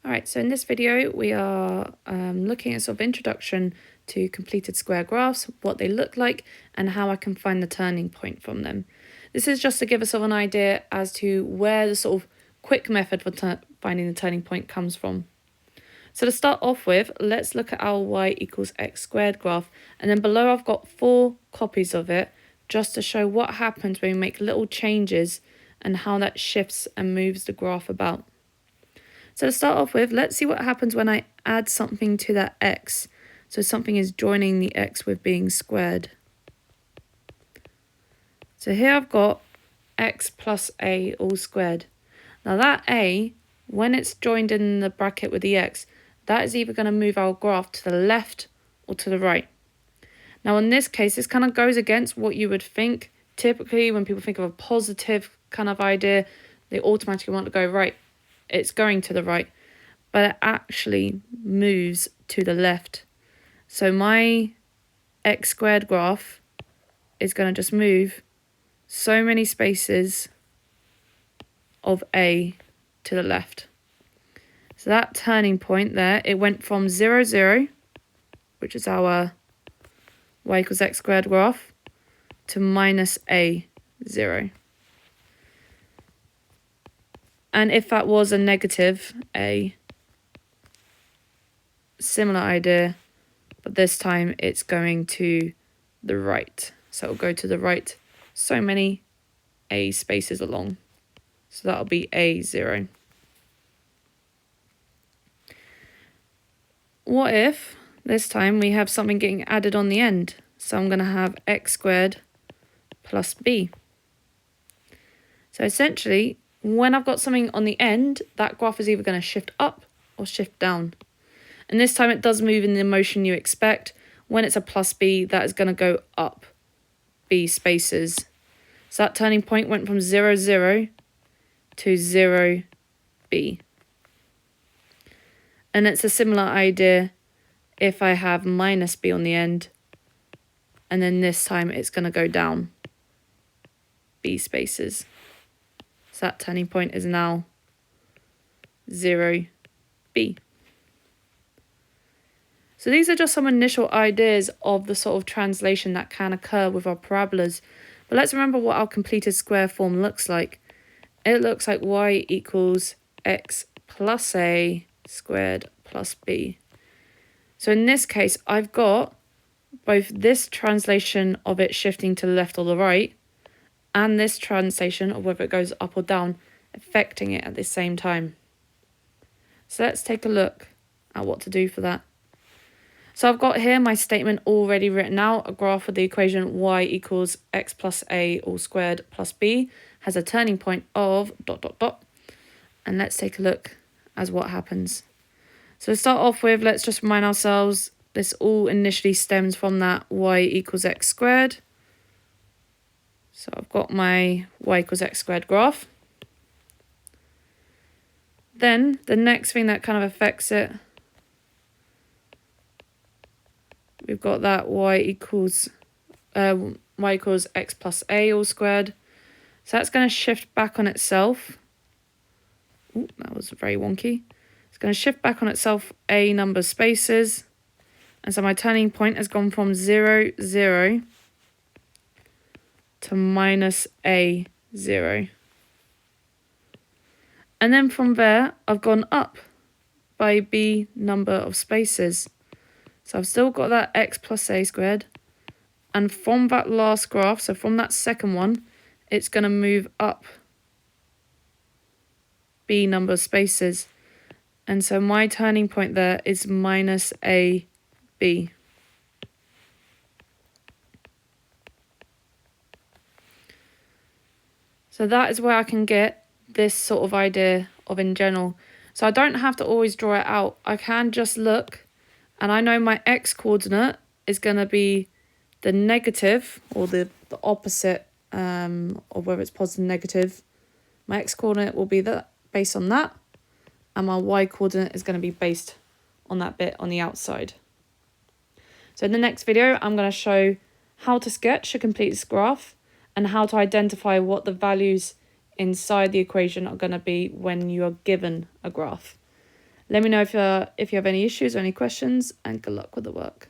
Alright, so in this video we are looking at sort of introduction to completed square graphs, what they look like, and how I can find the turning point from them. This is just to give us sort of an idea as to where the sort of quick method for finding the turning point comes from. So to start off with, let's look at our y equals x squared graph, and then below I've got 4 copies of it just to show what happens when we make little changes and how that shifts and moves the graph about. So to start off with, let's see what happens when I add something to that x. So something is joining the x with being squared. So here I've got x plus a all squared. Now that a, when it's joined in the bracket with the x, that is either going to move our graph to the left or to the right. Now in this case, this kind of goes against what you would think. Typically, when people think of a positive kind of idea, they automatically want to go right. It's going to the right, but it actually moves to the left. So my x squared graph is going to just move so many spaces of a to the left. So that turning point there, it went from 0, 0, which is our y equals x squared graph, to minus a, 0. And if that was a negative a, similar idea, but this time it's going to the right. So it'll go to the right so many a spaces along. So that'll be a, 0. What if this time we have something getting added on the end? So I'm going to have x squared plus b. So essentially, when I've got something on the end, that graph is either going to shift up or shift down. And this time it does move in the motion you expect. When it's a plus b, that is going to go up b spaces. So that turning point went from 0, 0 to 0, b. And it's a similar idea if I have minus b on the end, and then this time it's going to go down b spaces. So that turning point is now 0, b. So these are just some initial ideas of the sort of translation that can occur with our parabolas. But let's remember what our completed square form looks like. It looks like y equals x plus a squared plus b. So in this case, I've got both this translation of it shifting to the left or the right, and this translation of whether it goes up or down, affecting it at the same time. So let's take a look at what to do for that. So I've got here my statement already written out. A graph of the equation y equals x plus a all squared plus b has a turning point of ... And let's take a look as what happens. So to start off with, let's just remind ourselves this all initially stems from that y equals x squared. So I've got my y equals x squared graph. Then the next thing that kind of affects it, we've got that y equals x plus a all squared. So that's going to shift back on itself. Ooh, that was very wonky. It's going to shift back on itself a number of spaces. And so my turning point has gone from 0, 0 to minus a, 0. And then from there, I've gone up by b number of spaces. So I've still got that x plus a squared. And from that last graph, so from that second one, it's going to move up b number of spaces. And so my turning point there is minus a, b. So that is where I can get this sort of idea of in general. So I don't have to always draw it out. I can just look, and I know my x coordinate is going to be the negative, or the opposite of whether it's positive or negative. My x coordinate will be that based on that, and my y coordinate is going to be based on that bit on the outside. So in the next video, I'm going to show how to sketch a complete graph and how to identify what the values inside the equation are going to be when you are given a graph. Let me know if you have any issues or any questions, and good luck with the work.